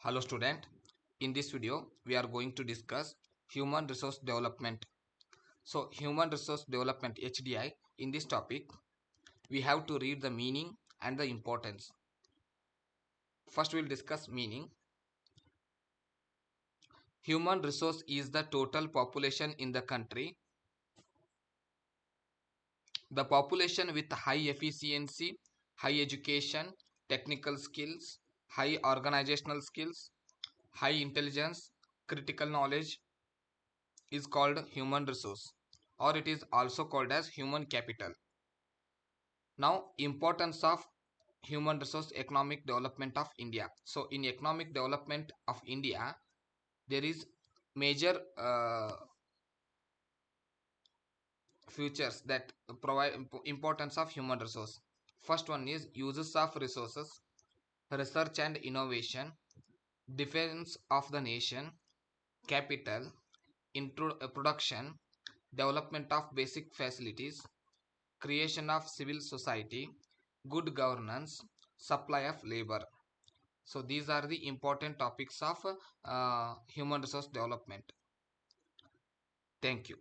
Hello student, in this video we are going to discuss human resource development. So human resource development HDI, in this topic we have to read the meaning and the importance. First we will discuss meaning. Human resource is the total population in the country. The population with high efficiency, high education, technical skills, high organizational skills, high intelligence, critical knowledge is called human resource, or it is also called as human capital. Now, importance of human resource economic development of India. So in economic development of India, there is major features that provide importance of human resource. First one is uses of resources, research and innovation, defense of the nation, capital, production, development of basic facilities, creation of civil society, good governance, supply of labor. So these are the important topics of human resource development. Thank you.